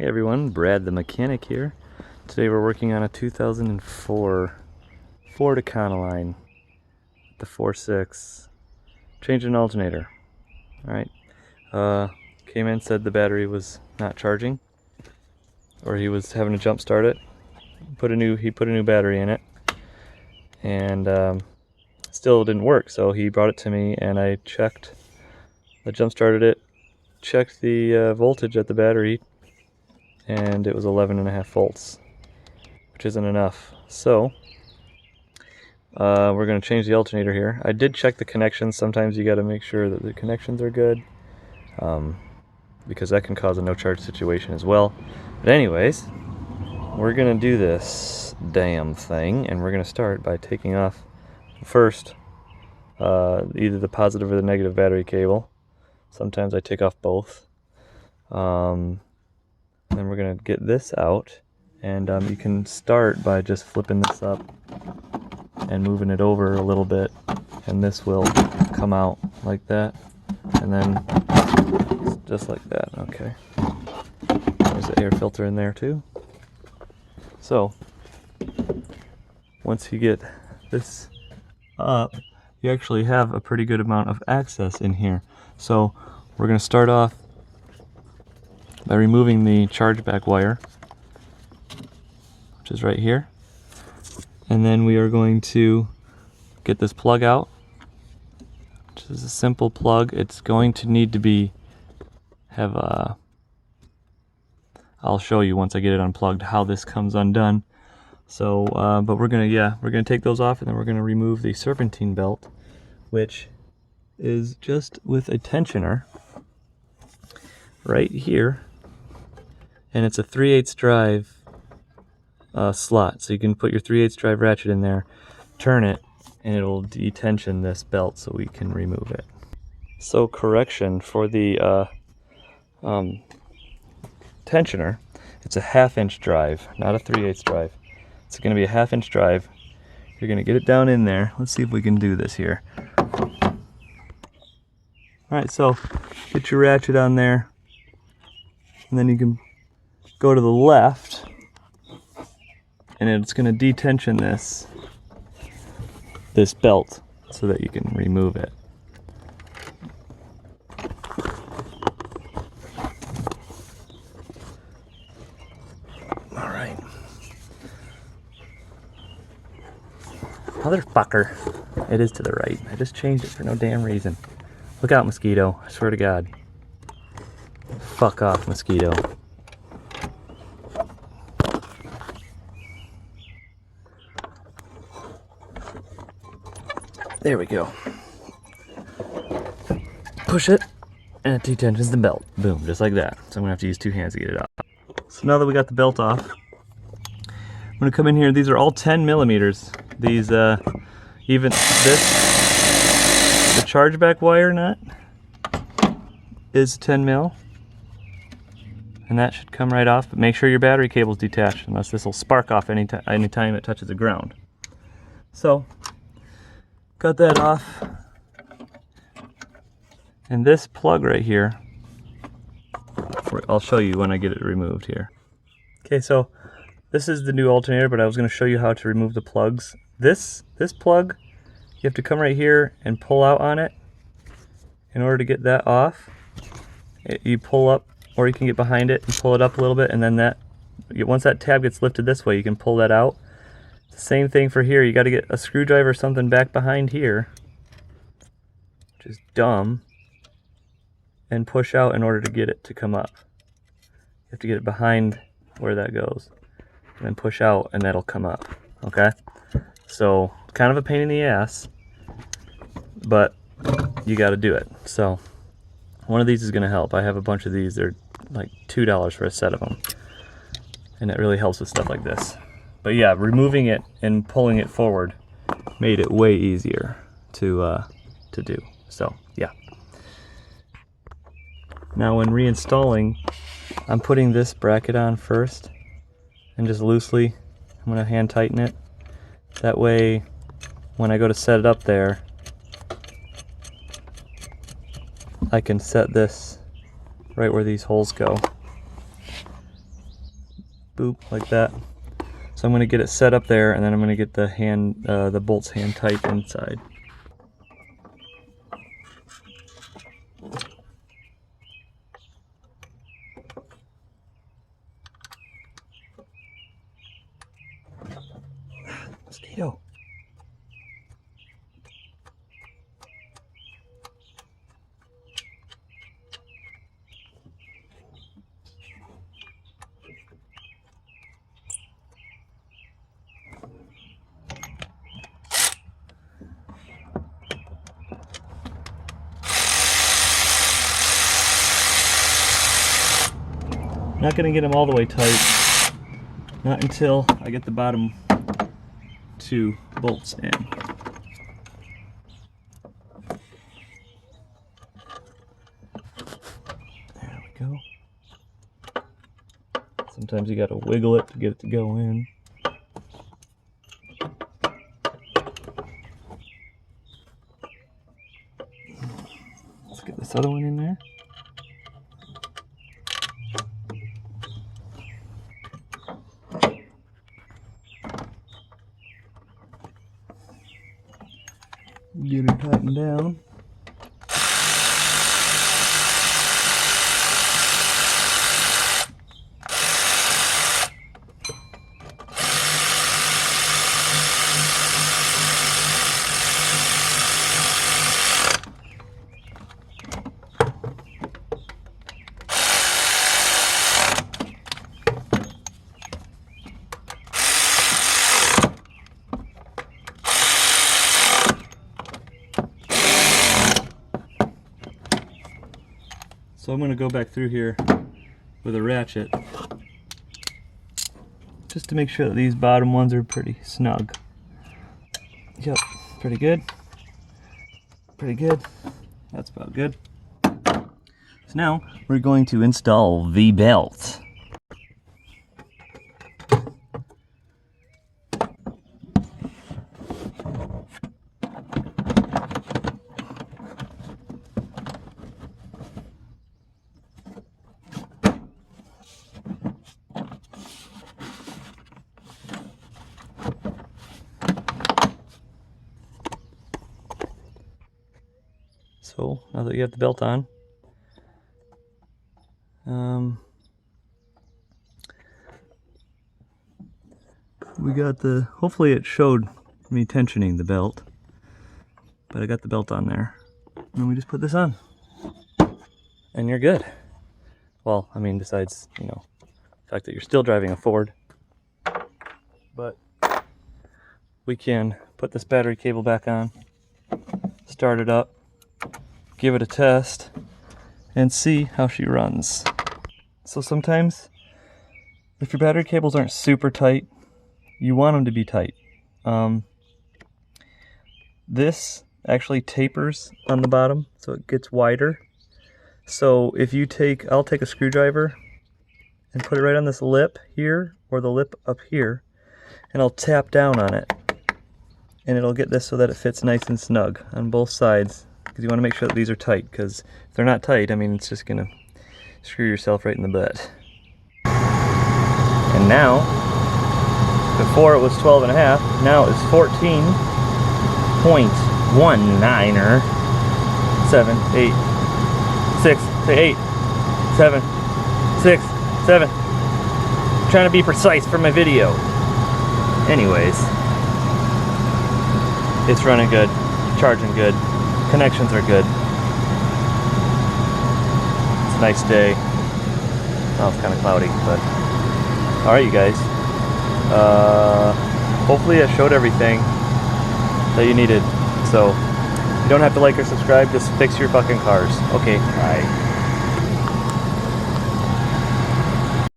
Hey everyone, Brad the mechanic here. Today we're working on a 2004 Ford Econoline, the 4.6, changing an alternator. Alright, came in, said the battery was not charging, or he was having to jump start it. He put a new battery in it, and still didn't work, so he brought it to me and I jump started it, checked the voltage at the battery, and it was 11.5 volts, which isn't enough. So we're going to change the alternator here. I did check the connections. Sometimes you got to make sure that the connections are good, because that can cause a no charge situation as well. But anyways, we're going to do this damn thing, and we're going to start by taking off first either the positive or the negative battery cable. Sometimes I take off both. Then we're going to get this out, and you can start by just flipping this up and moving it over a little bit, and this will come out like that, and then just like that. Okay, there's the air filter in there too. So once you get this up, you actually have a pretty good amount of access in here. So we're going to start off by removing the chargeback wire, which is right here, and then we are going to get this plug out, which is a simple plug. It's going to need to have a, I'll show you once I get it unplugged how this comes undone. So but we're gonna take those off, and then we're gonna remove the serpentine belt, which is just with a tensioner right here. And it's a 3/8 drive slot, so you can put your 3/8 drive ratchet in there, turn it, and it'll detension this belt so we can remove it. So correction for the tensioner, it's a 1/2-inch drive, not a 3/8 drive. It's going to be a 1/2-inch drive. You're going to get it down in there. Let's see if we can do this here. Alright, so get your ratchet on there, and then you can go to the left, and it's going to detension this belt so that you can remove it. Alright. Motherfucker. It is to the right. I just changed it for no damn reason. Look out, mosquito. I swear to God. Fuck off, mosquito. There we go. Push it, and it detensions the belt. Boom, just like that. So I'm gonna have to use 2 hands to get it out. So now that we got the belt off, I'm gonna come in here. These are all 10 millimeters. These, even this, the chargeback wire nut is 10 mil, and that should come right off. But make sure your battery cable's detached, unless this will spark off anytime it touches the ground. So got that off, and this plug right here, I'll show you when I get it removed here. Okay, so this is the new alternator, but I was going to show you how to remove the plugs. This plug, you have to come right here and pull out on it in order to get that off. You pull up, or you can get behind it and pull it up a little bit, and then once that tab gets lifted this way, you can pull that out. Same thing for here. You got to get a screwdriver or something back behind here, which is dumb, and push out in order to get it to come up. You have to get it behind where that goes, and then push out, and that'll come up. Okay? So kind of a pain in the ass, but you got to do it. So one of these is going to help. I have a bunch of these. They're like $2 for a set of them, and it really helps with stuff like this. But yeah, removing it and pulling it forward made it way easier to do. So yeah. Now when reinstalling, I'm putting this bracket on first, and just loosely, I'm going to hand tighten it. That way, when I go to set it up there, I can set this right where these holes go. boop, like that. So I'm going to get it set up there, and then I'm going to get the bolts hand tight inside. Mosquito. Not going to get them all the way tight, not until I get the bottom 2 bolts in. There we go. Sometimes you got to wiggle it to get it to go in. Let's get this other one in there. Get her tightened down. So I'm going to go back through here with a ratchet just to make sure that these bottom ones are pretty snug. Yep, pretty good. Pretty good. That's about good. So now we're going to install the belt. So now that you have the belt on, we got the, hopefully it showed me tensioning the belt, but I got the belt on there. And then we just put this on, and you're good. Well, I mean, besides, you know, the fact that you're still driving a Ford, but we can put this battery cable back on, start it up, give it a test, and see how she runs. So sometimes, if your battery cables aren't super tight, you want them to be tight. This actually tapers on the bottom, so it gets wider. So if you I'll take a screwdriver and put it right on this lip here, or the lip up here, and I'll tap down on it. And it'll get this so that it fits nice and snug on both sides, because you want to make sure that these are tight, because if they're not tight, I mean, it's just going to screw yourself right in the butt. And now, before it was 12.5, now it's 14.19er. 7, 8, 6, 8, 7, 6, 7. I'm trying to be precise for my video. Anyways, it's running good, charging good, connections are good. It's a nice day. Well, it's kind of cloudy, but alright, you guys. Hopefully I showed everything that you needed. So you don't have to like or subscribe, just fix your fucking cars. Okay, bye.